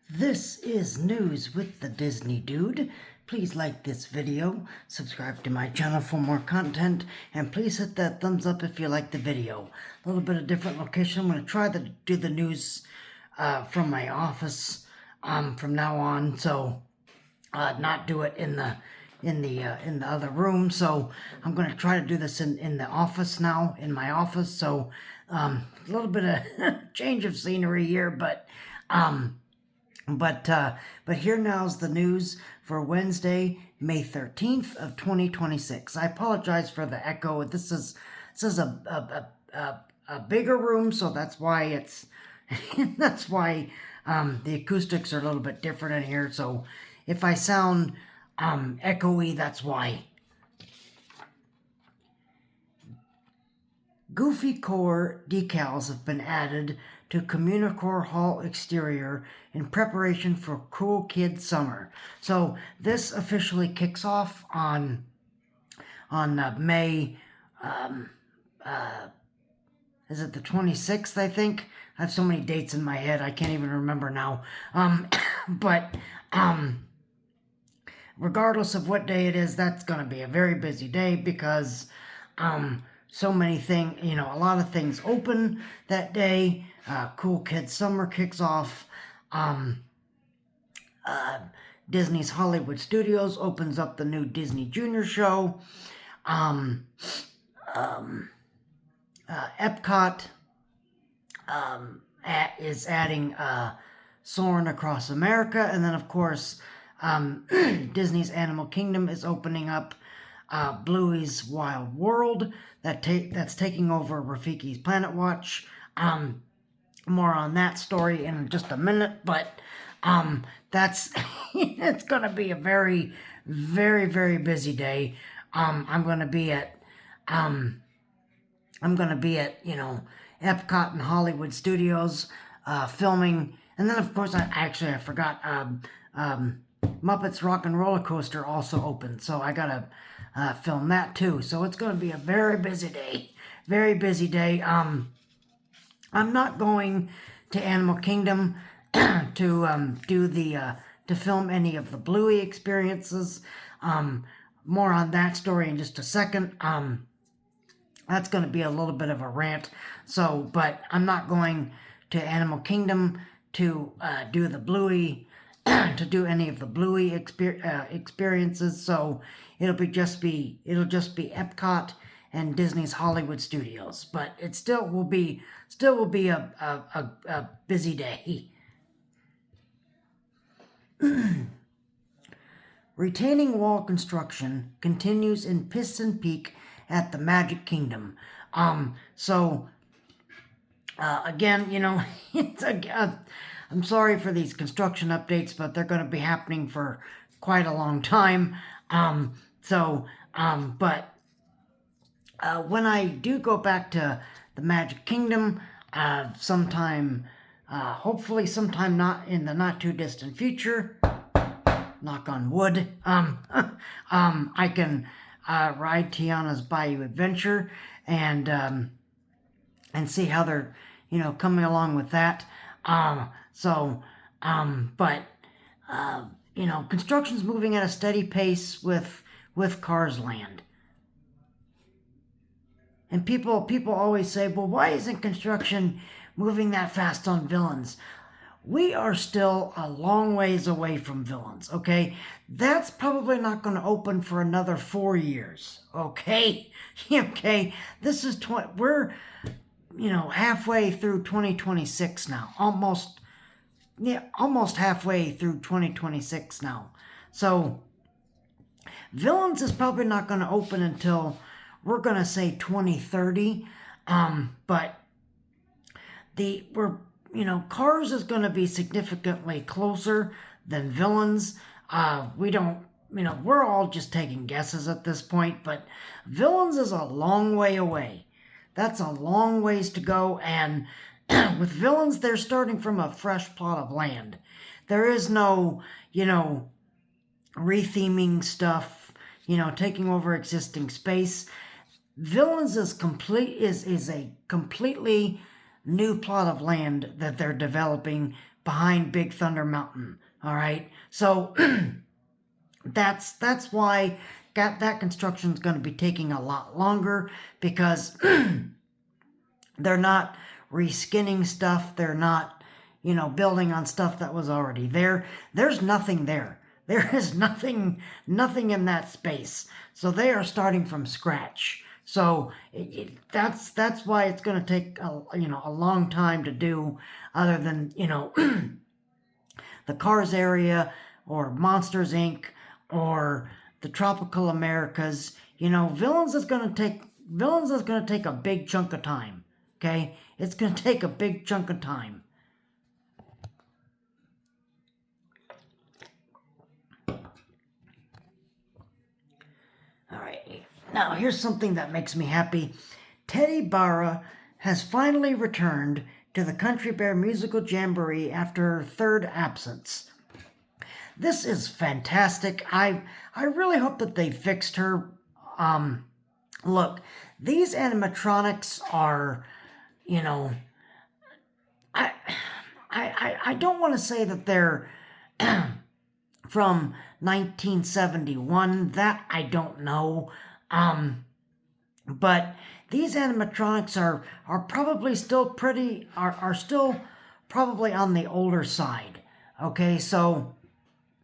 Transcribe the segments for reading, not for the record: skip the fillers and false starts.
This is News with the Disney Dude. Please like this video, subscribe to my channel for more content, and please hit that thumbs up if you like the video. A little bit of different location. I'm going to try to do the news from my office from now on, so not do it in the other room. So I'm going to try to do this in the office now, in my office. So a little bit of change of scenery here, but here now's the news for Wednesday, May 13th of 2026. I apologize for the echo. This is a bigger room, so that's why it's the acoustics are a little bit different in here. So if I sound echoey, that's why. Goofy Core decals have been added to Communicore Hall exterior in preparation for Cool Kid Summer. So this officially kicks off on May, is it the 26th, I think? I have so many dates in my head, I can't even remember now. Regardless of what day it is, that's going to be a very busy day because so many things, a lot of things open that day. Cool Kid Summer kicks off. Disney's Hollywood Studios opens up the new Disney Junior show. Epcot is adding Soarin' Across America. And then, of course, Disney's Animal Kingdom is opening up Bluey's Wild World that's taking over Rafiki's Planet Watch. More on that story in just a minute, but that's it's gonna be a very, very, very busy day. I'm gonna be at Epcot and Hollywood Studios filming, and then of course I forgot Muppets Rock and Roller Coaster also opened, so I gotta film that too. So it's gonna be a very busy day, very busy day. I'm not going to Animal Kingdom to film any of the Bluey experiences. More on that story in just a second. That's going to be a little bit of a rant. So, but I'm not going to Animal Kingdom to do the Bluey, to do any of the Bluey experiences. So it'll just be Epcot and Disney's Hollywood Studios, but it still will be a busy day. Retaining wall construction continues in Piston Peak at the Magic Kingdom. Again, it's I'm sorry for these construction updates, but they're going to be happening for quite a long time. When I do go back to the Magic Kingdom, hopefully sometime not in the not too distant future, knock on wood, I can ride Tiana's Bayou Adventure and see how they're coming along with that. Construction's moving at a steady pace with Cars Land. And people always say, well, why isn't construction moving that fast on Villains? We are still a long ways away from Villains, okay? That's probably not going to open for another 4 years, okay? Okay, this is, we're, halfway through 2026 now. Almost halfway through 2026 now. So, Villains is probably not going to open until, we're going to say 2030, but Cars is going to be significantly closer than Villains. We're all just taking guesses at this point, but Villains is a long way away. That's a long ways to go, and with Villains, they're starting from a fresh plot of land. There is no, retheming stuff, taking over existing space. Villains is a completely new plot of land that they're developing behind Big Thunder Mountain. All right, so that's why that construction's going to be taking a lot longer, because they're not reskinning stuff. They're not, building on stuff that was already there. There's nothing there. There is nothing in that space. So they are starting from scratch. So that's why it's going to take a long time to do, other than the Cars area or Monsters Inc. or the Tropical Americas. Villains is going to take a big chunk of time. Okay, it's going to take a big chunk of time. All right, now here's something that makes me happy. Teddy Barra has finally returned to the Country Bear Musical Jamboree after her third absence. This is fantastic. I really hope that they fixed her. Look, these animatronics are, I don't want to say that they're from 1971. That I don't know. But these animatronics are probably still are still probably on the older side. Okay, so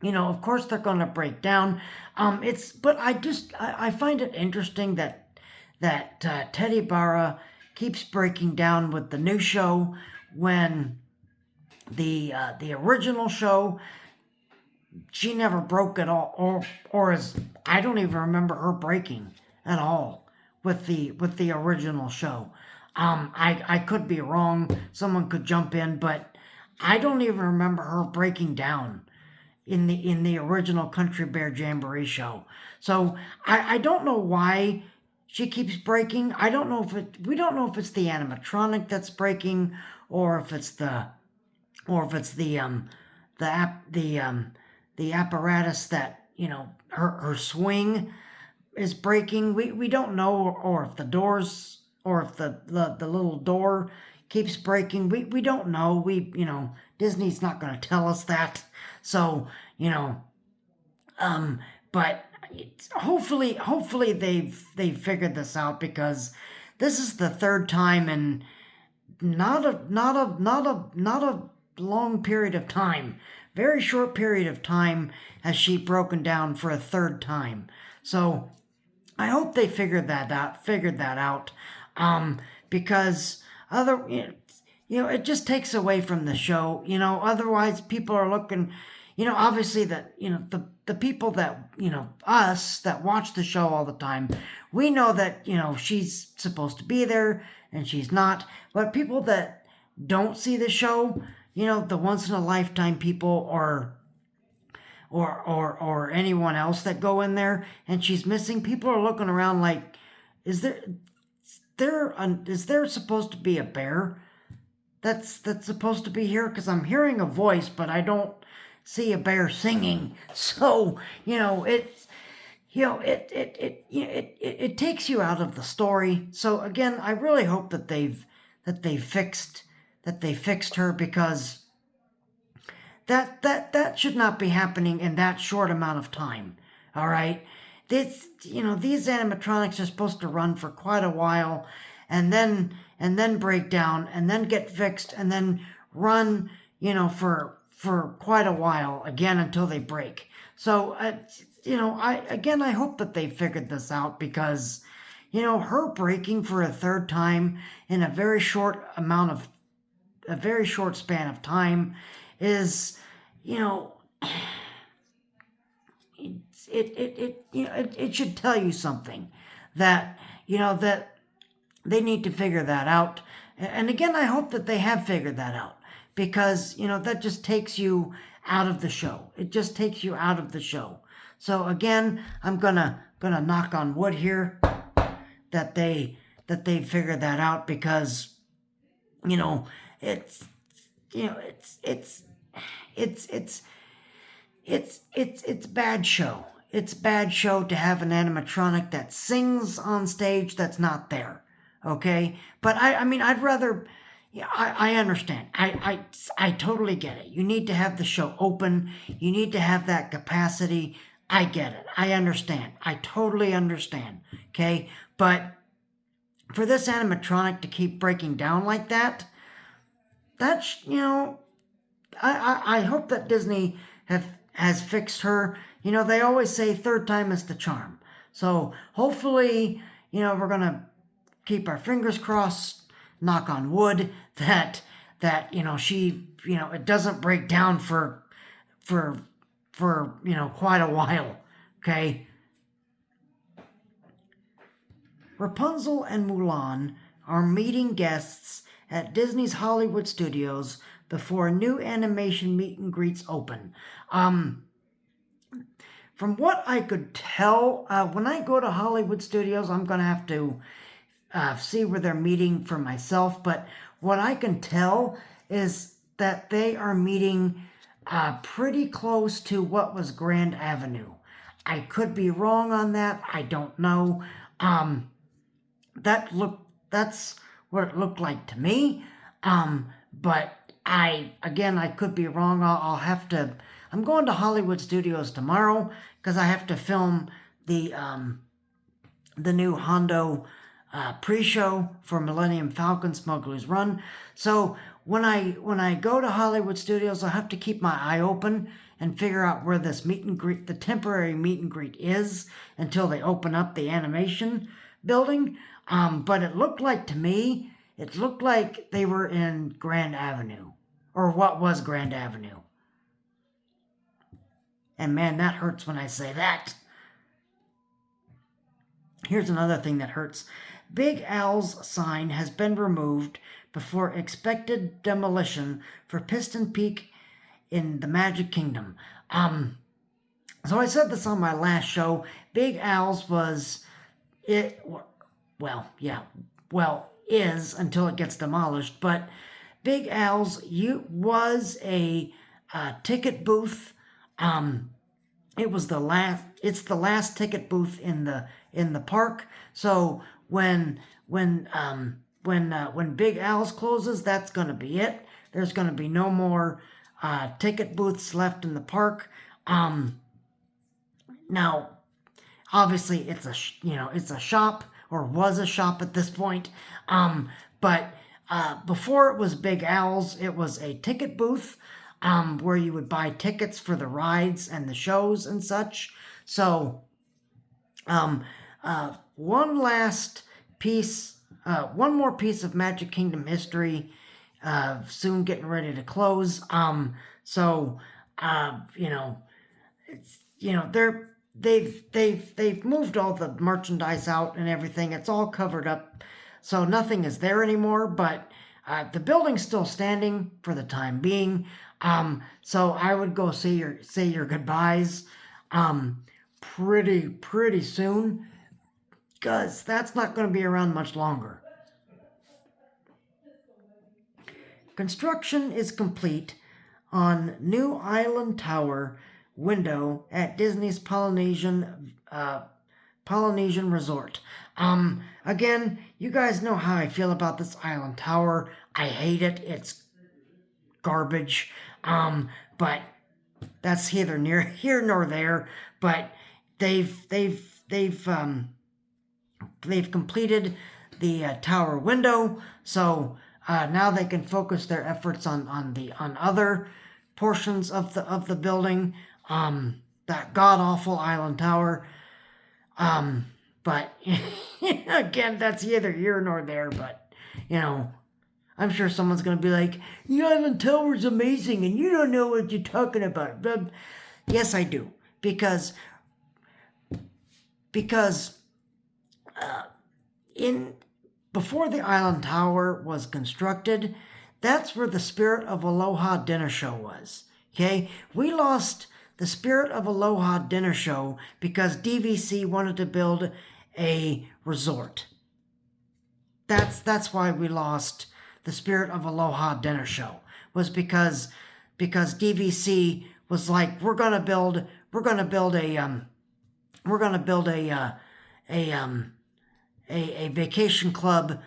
of course they're going to break down. But I find it interesting that Teddy Barra keeps breaking down with the new show, when the original show, she never broke at all, or I don't even remember her breaking at all with the original show. I could be wrong. Someone could jump in, but I don't even remember her breaking down in the original Country Bear Jamboree show. So I don't know why she keeps breaking. We don't know if it's the animatronic that's breaking, or if it's the apparatus that, her swing is breaking. We don't know, or if the doors, or if the little door keeps breaking. We don't know. Disney's not going to tell us that. So, but hopefully they've figured this out, because this is the third time in not a long period of time, very short period of time, has she broken down for a third time. So I hope they figured that out, because it just takes away from the show. Otherwise people are looking, obviously that, the people that, us that watch the show all the time, we know that, she's supposed to be there and she's not. But people that don't see the show, the once in a lifetime people, or anyone else that go in there and she's missing, people are looking around like, is there supposed to be a bear that's supposed to be here? Because I'm hearing a voice, but I don't see a bear singing. So it takes you out of the story. So again, I really hope that they fixed her, because that should not be happening in that short amount of time. All right, these animatronics are supposed to run for quite a while, and then break down, and then get fixed, and then run for quite a while again until they break. So I hope that they figured this out, because her breaking for a third time in a very short span of time is, it should tell you something, that that they need to figure that out. And again, I hope that they have figured that out, because that just takes you out of the show. It just takes you out of the show. So again, I'm gonna knock on wood here that they figured that out, because it's bad show. It's bad show to have an animatronic that sings on stage that's not there. Okay, but I mean, I'd rather, Yeah, I understand. I totally get it. You need to have the show open. You need to have that capacity. I get it. I understand. I totally understand. Okay? But for this animatronic to keep breaking down like that, that's, I hope that Disney has fixed her. They always say third time is the charm. So hopefully, we're going to keep our fingers crossed, knock on wood, that she, it doesn't break down for quite a while. Okay? Rapunzel and Mulan are meeting guests at Disney's Hollywood Studios before new animation meet and greets open. From what I could tell, when I go to Hollywood Studios, I'm going to have to see where they're meeting for myself. But what I can tell is that they are meeting pretty close to what was Grand Avenue. I could be wrong on that. I don't know. That's what it looked like to me. But I could be wrong. I'll have to. I'm going to Hollywood Studios tomorrow because I have to film the new Hondo pre-show for Millennium Falcon Smuggler's Run. So when I go to Hollywood Studios, I'll have to keep my eye open and figure out where this meet and greet, the temporary meet and greet, is until they open up the animation building. But it looked like to me, they were in Grand Avenue, or what was Grand Avenue. And man, that hurts when I say that. Here's another thing that hurts. Big Al's sign has been removed before expected demolition for Piston Peak in the Magic Kingdom. So I said this on my last show. Big Al's was it. Is until it gets demolished. But Big Al's was a ticket booth. It's the last ticket booth in the park. So when Big Al's closes, that's going to be it. There's going to be no more ticket booths left in the park. Now, obviously, it's a shop, or was a shop at this point. But before it was Big Al's, it was a ticket booth where you would buy tickets for the rides and the shows and such. So, one more piece of Magic Kingdom history, soon getting ready to close. They've moved all the merchandise out and everything. It's all covered up, so nothing is there anymore. But the building's still standing for the time being. So I would go say your goodbyes pretty soon, because that's not going to be around much longer. Construction is complete on new island tower window at Disney's Polynesian Resort. Again, you guys know how I feel about this island tower. I hate it. It's garbage. But that's neither here nor there. But they've completed the tower window, so now they can focus their efforts on other portions of the building. That god awful island tower. But again, that's neither here nor there. But I'm sure someone's going to be like, the island tower is amazing and you don't know what you're talking about. But yes, I do, because before the island tower was constructed, that's where the Spirit of Aloha dinner show was. Okay, we lost the Spirit of Aloha dinner show because DVC wanted to build a resort. That's why we lost the Spirit of Aloha dinner show, was because DVC was like, we're gonna build a vacation club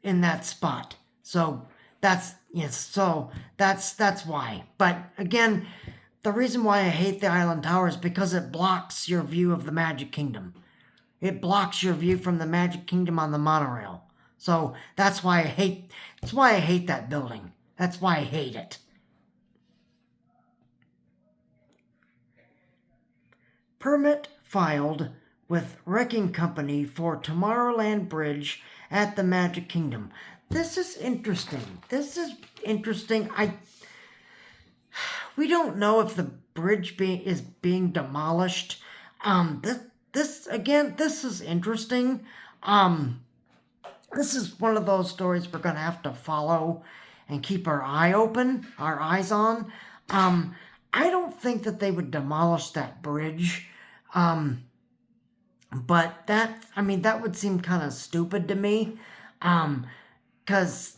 in that spot. So that's, yes, so that's why. But again, the reason why I hate the Island Tower is because it blocks your view of the Magic Kingdom. It blocks your view from the Magic Kingdom on the monorail. So that's why I hate that building. That's why I hate it. Permit filed with Wrecking Company for Tomorrowland Bridge at the Magic Kingdom. This is interesting. We don't know if the bridge is being demolished. This is interesting. This is one of those stories we're gonna have to follow and keep our eyes on. I don't think that they would demolish that bridge. But that would seem kind of stupid to me. Because,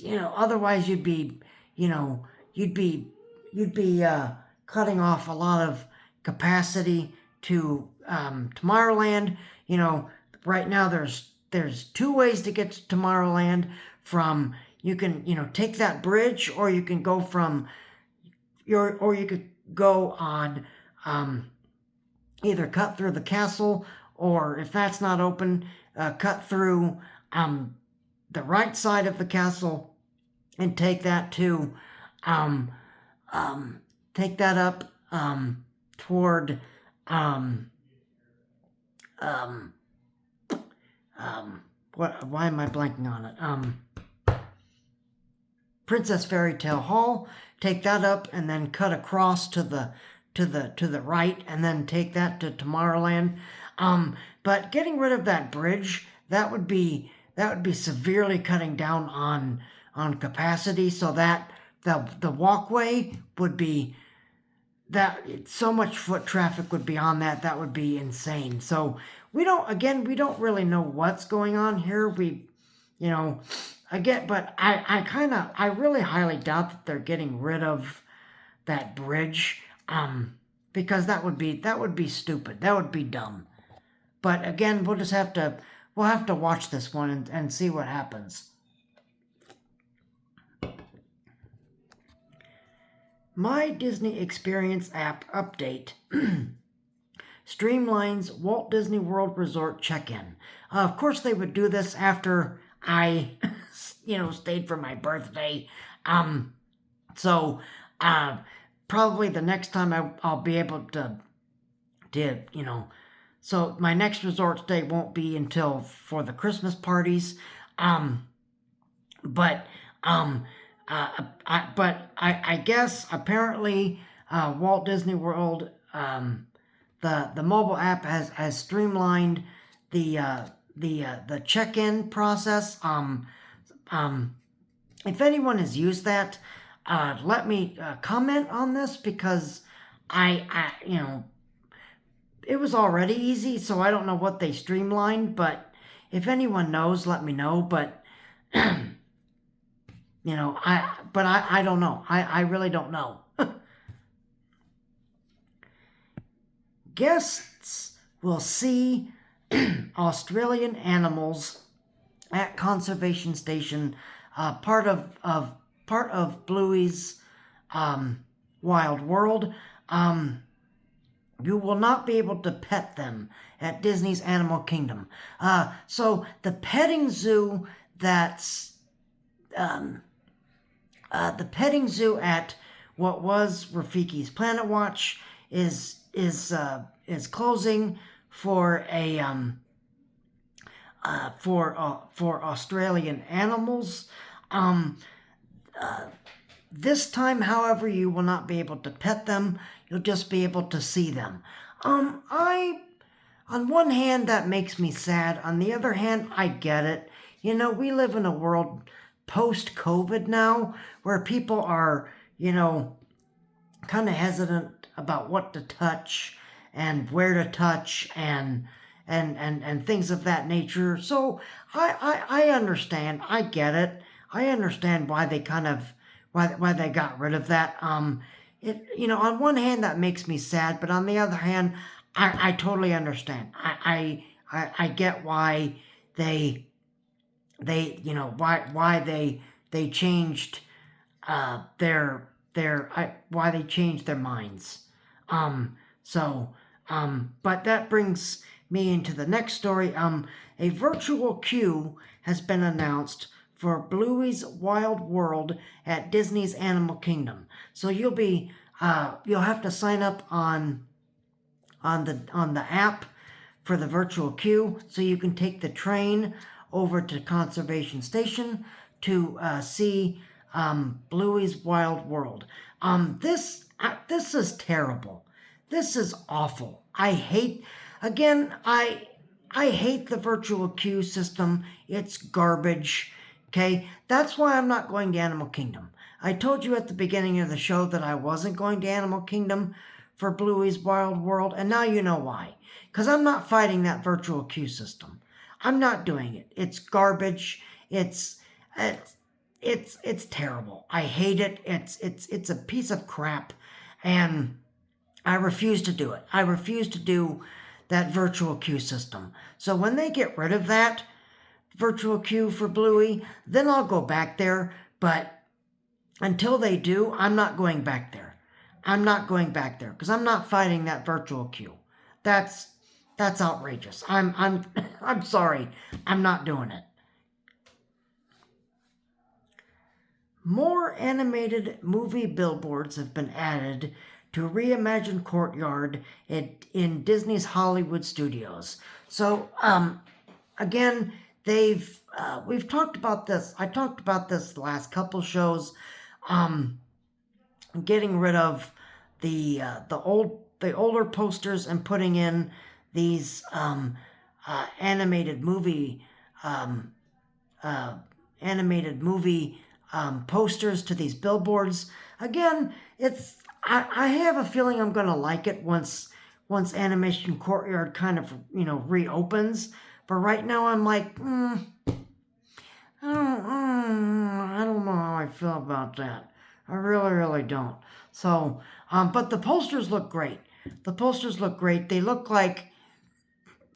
otherwise you'd be cutting off a lot of capacity to Tomorrowland. Right now there's two ways to get to Tomorrowland. You can take that bridge, or you can go you could go on either cut through the castle, or if that's not open, cut through the right side of the castle and take that to take that up toward why am I blanking on it? Princess Fairy Tale Hall. Take that up and then cut across to the right, and then take that to Tomorrowland. But getting rid of that bridge, that would be severely cutting down on capacity, so that the walkway would be, that so much foot traffic would be on that would be insane. So we don't really know what's going on here. But I really highly doubt that they're getting rid of that bridge, because that would be stupid. That would be dumb. But again, we'll have to watch this one and see what happens. My Disney Experience app update streamlines Walt Disney World Resort check-in. Of course, they would do this after I, stayed for my birthday. So probably the next time I'll be able to, so my next resort stay won't be until for the Christmas parties. But I guess apparently Walt Disney World, the mobile app has streamlined the check-in process. If anyone has used that, let me comment on this, because it was already easy, so I don't know what they streamlined, but if anyone knows, let me know. But I don't know. I really don't know. Guests will see Australian animals at Conservation Station, part of Bluey's Wild World. You will not be able to pet them at Disney's Animal Kingdom. So the petting zoo that's the petting zoo at what was Rafiki's Planet Watch is closing for for Australian animals. This time, however, you will not be able to pet them. You'll just be able to see them. On one hand, that makes me sad. On the other hand, I get it. We live in a world post-COVID now, where people are, kind of hesitant about what to touch and where to touch and things of that nature. So I understand. I get it. I understand why they why they got rid of that. On one hand that makes me sad, but on the other hand, I totally understand. I get why they why they they changed why they changed their minds. But that brings me into the next story. A virtual queue has been announced for Bluey's Wild World at Disney's Animal Kingdom. So you'll have to sign up on the app for the virtual queue, so you can take the train over to Conservation Station to see Bluey's Wild World. This is terrible. This is awful. I hate the virtual queue system. It's garbage. Okay, that's why I'm not going to Animal Kingdom. I told you at the beginning of the show that I wasn't going to Animal Kingdom for Bluey's Wild World, and now you know why. Because I'm not fighting that virtual queue system. I'm not doing it. It's garbage. It's terrible. I hate it. It's a piece of crap, and I refuse to do it. I refuse to do that virtual queue system. So when they get rid of that virtual queue for Bluey, then I'll go back there. But until they do, I'm not going back there. I'm not going back there because I'm not fighting that virtual queue. That's outrageous. I'm sorry. I'm not doing it. More animated movie billboards have been added to reimagine Courtyard in Disney's Hollywood Studios. So, again, we've talked about this. I talked about this the last couple shows. Getting rid of the older posters and putting in these animated movie posters to these billboards. Again, I have a feeling I'm going to like it once Animation Courtyard kind of reopens. But right now I'm like, I don't know how I feel about that. I really don't. So, but the posters look great. The posters look great. They look like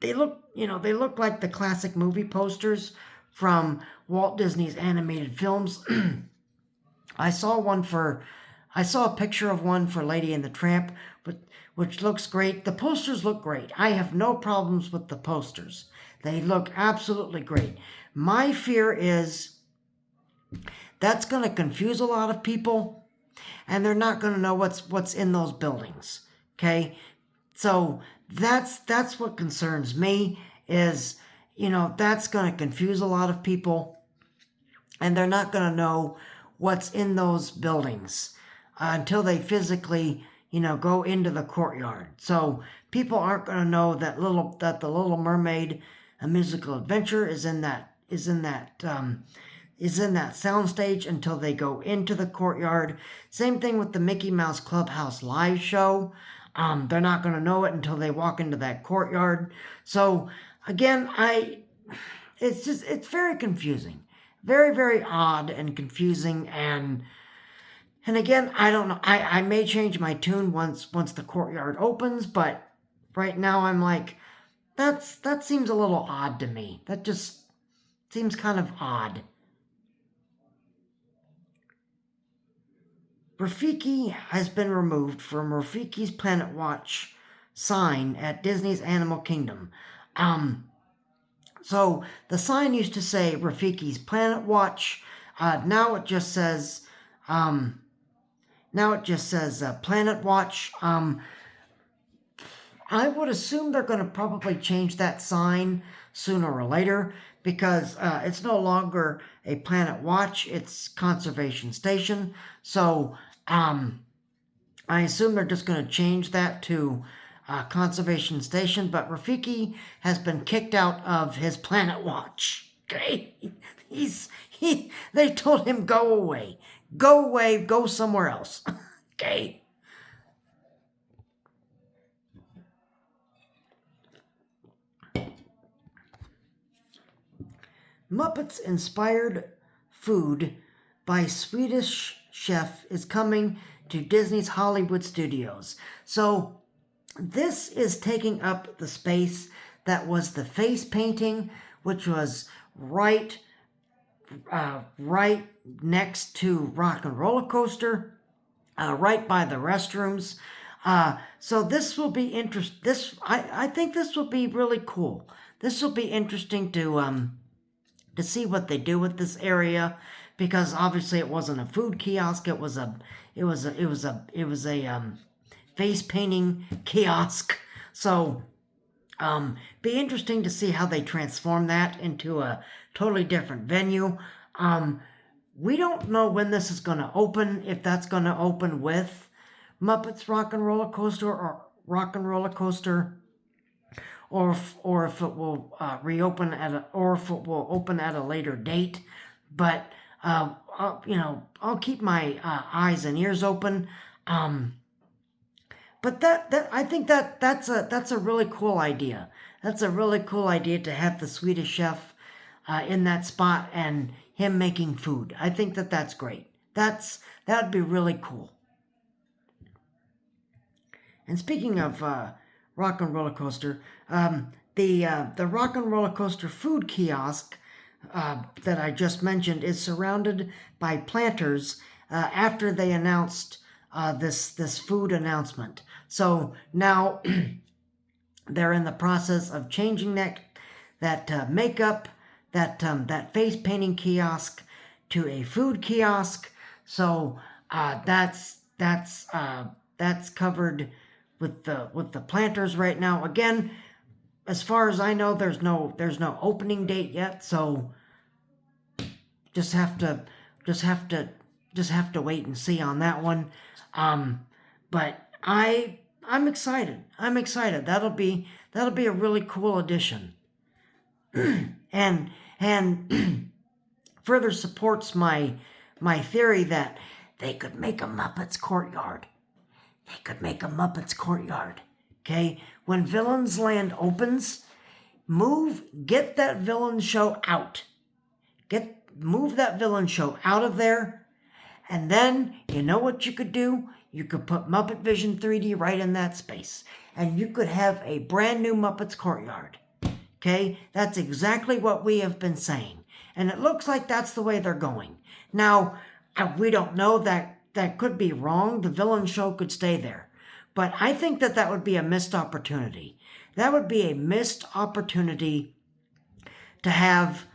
the classic movie posters from Walt Disney's animated films. I saw a picture of one for Lady and the Tramp, which looks great. The posters look great. I have no problems with the posters. They look absolutely great. My fear is that's going to confuse a lot of people, and they're not going to know what's in those buildings. Okay? So that's what concerns me is, that's going to confuse a lot of people, and they're not going to know what's in those buildings until they physically, go into the courtyard. So people aren't going to know that the Little Mermaid, A Musical Adventure is in that soundstage until they go into the courtyard. Same thing with the Mickey Mouse Clubhouse live show. They're not going to know it until they walk into that courtyard. So again, it's very confusing, very, very odd and confusing. And again, I don't know. I may change my tune once the courtyard opens, but right now I'm like, that seems a little odd to me. That just seems kind of odd. Rafiki has been removed from Rafiki's Planet Watch sign at Disney's Animal Kingdom. So the sign used to say Rafiki's Planet Watch. Now it just says Planet Watch. I would assume they're going to probably change that sign sooner or later because it's no longer a Planet Watch, it's Conservation Station. So I assume they're just going to change that to Conservation Station, but Rafiki has been kicked out of his Planet Watch. Okay? They told him go away, go somewhere else. Okay? Muppets-inspired food by Swedish chef is coming to Disney's Hollywood Studios. So this is taking up the space that was the face painting, which was right next to Rock and Roller Coaster, right by the restrooms. So this will be I think this will be really cool. This will be interesting to see what they do with this area, because obviously it wasn't a food kiosk. It was a face painting kiosk. So be interesting to see how they transform that into a totally different venue. We don't know when this is going to open, if that's going to open with Muppets Rock and Roller Coaster or Rock and Roller Coaster, or if it will reopen or if it will open at a later date. But I'll keep my eyes and ears open. But that I think that's a really cool idea. That's a really cool idea to have the Swedish chef in that spot and him making food. I think that's great. That'd be really cool. And speaking of Rock and Roller Coaster, the Rock and Roller Coaster food kiosk that I just mentioned is surrounded by planters after they announced this food announcement. So now they're in the process of changing that makeup, that face painting kiosk to a food kiosk. So that's covered with the planters right now. Again, as far as I know, there's no opening date yet. So just have to wait and see on that one. But I'm excited. I'm excited. That'll be a really cool addition. and further supports my theory that they could make a Muppets Courtyard. They could make a Muppets Courtyard. Okay? When Villains Land opens, get that villain show out. Move that villain show out of there. And then, you know what you could do? You could put Muppet Vision 3D right in that space. And you could have a brand new Muppets Courtyard. Okay? That's exactly what we have been saying. And it looks like that's the way they're going. Now, we don't know that could be wrong. The villain show could stay there. But I think that would be a missed opportunity. That would be a missed opportunity to have,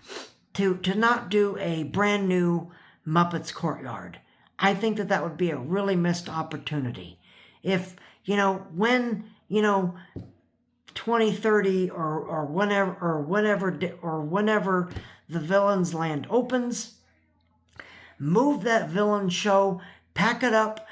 to not do a brand new Muppets Courtyard. I think that would be a really missed opportunity. If, when, 2030 or whenever the Villains Land opens, move that villain show, pack it up,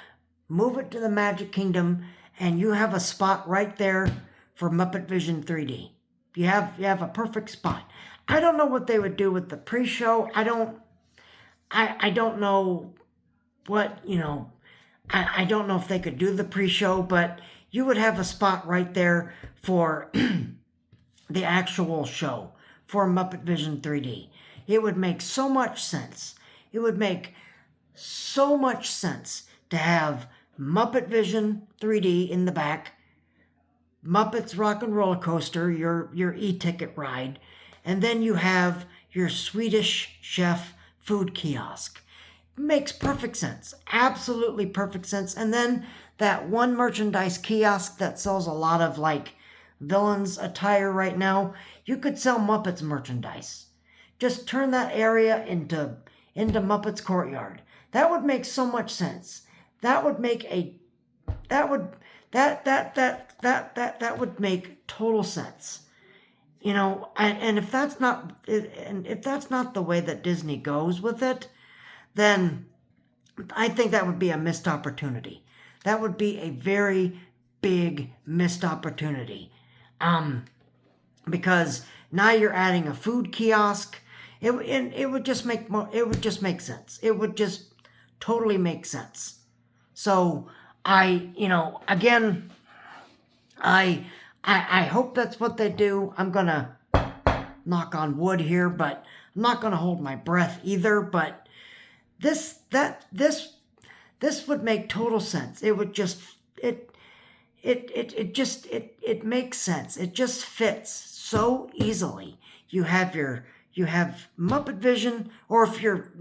move it to the Magic Kingdom, and you have a spot right there for Muppet Vision 3D. You have a perfect spot. I don't know what they would do with the pre-show. I don't know what, I don't know if they could do the pre-show, but you would have a spot right there for the actual show for Muppet Vision 3D. It would make so much sense. It would make so much sense to have Muppet Vision 3D in the back, Muppets Rock and Roller Coaster, your e-ticket ride, and then you have your Swedish chef food kiosk. Makes perfect sense. Absolutely perfect sense. And then that one merchandise kiosk that sells a lot of villains attire right now, you could sell Muppets merchandise. Just turn that area into Muppets Courtyard. That would make so much sense. That would make total sense. And if that's not the way that Disney goes with it, then I think that would be a missed opportunity. That would be a very big missed opportunity. Because now you're adding a food kiosk. It would just make sense. It would just totally make sense. So I hope that's what they do. I'm gonna knock on wood here, but I'm not gonna hold my breath either. But this would make total sense. It would just it makes sense. It just fits so easily. You have Muppet Vision, or if you're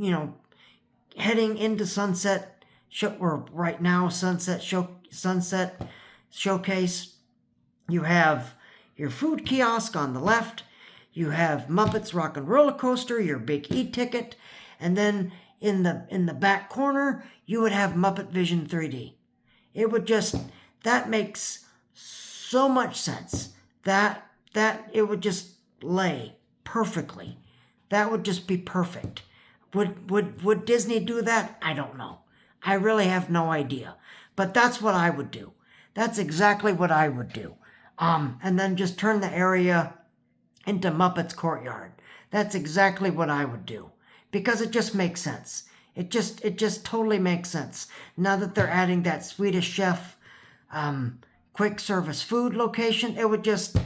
heading into Sunset Show, or right now Sunset Showcase, you have your food kiosk on the left. You have Muppets Rock and Roller Coaster, your big e-ticket, and then in the back corner you would have Muppet Vision 3D. It would just, that makes so much sense. That it would just lay perfectly. That would just be perfect. Would Disney do that? I don't know. I really have no idea. But that's what I would do. That's exactly what I would do. And then just turn the area into Muppets Courtyard. That's exactly what I would do. Because it just makes sense. It just totally makes sense. Now that they're adding that Swedish Chef quick service food location, it would just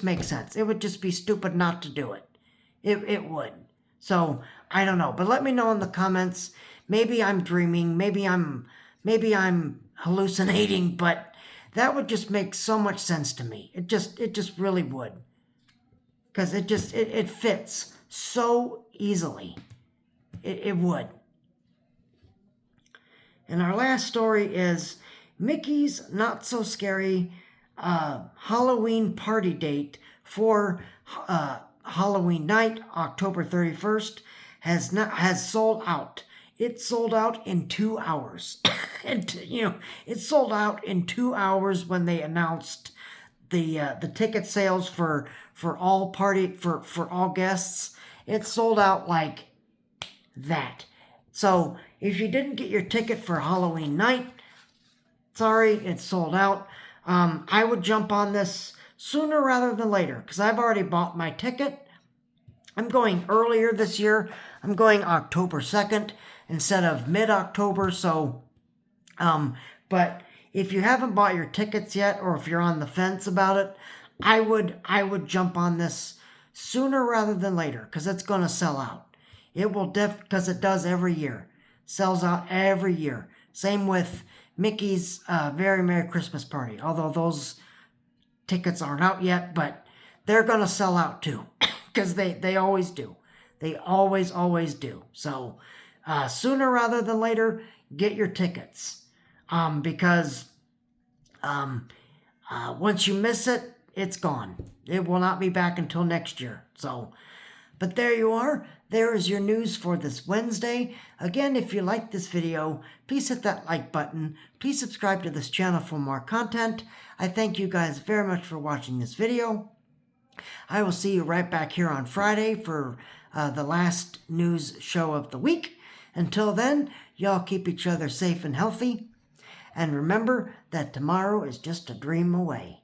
make sense. It would just be stupid not to do it. It would. So I don't know, but let me know in the comments. Maybe I'm dreaming. Maybe I'm hallucinating. But that would just make so much sense to me. It just really would, because it fits so easily. It would. And our last story is Mickey's Not So Scary Halloween party date for Halloween night, October 31st, has sold out. It sold out in 2 hours. It sold out in 2 hours when they announced the ticket sales for all guests. It sold out like that. So if you didn't get your ticket for Halloween night, sorry, it's sold out. I would jump on this sooner rather than later, because I've already bought my ticket. I'm going earlier this year. I'm going October 2nd instead of mid-October. So, but if you haven't bought your tickets yet, or if you're on the fence about it, I would jump on this sooner rather than later, because it's going to sell out. It will because it does every year. Sells out every year. Same with Mickey's Very Merry Christmas Party. Although those tickets aren't out yet, but they're going to sell out too. Because they always do. They always do. So sooner rather than later, get your tickets. Because once you miss it, it's gone. It will not be back until next year. So, but there you are. There is your news for this Wednesday. Again, if you like this video, please hit that like button. Please subscribe to this channel for more content. I thank you guys very much for watching this video. I will see you right back here on Friday for the last news show of the week. Until then, y'all keep each other safe and healthy. And remember that tomorrow is just a dream away.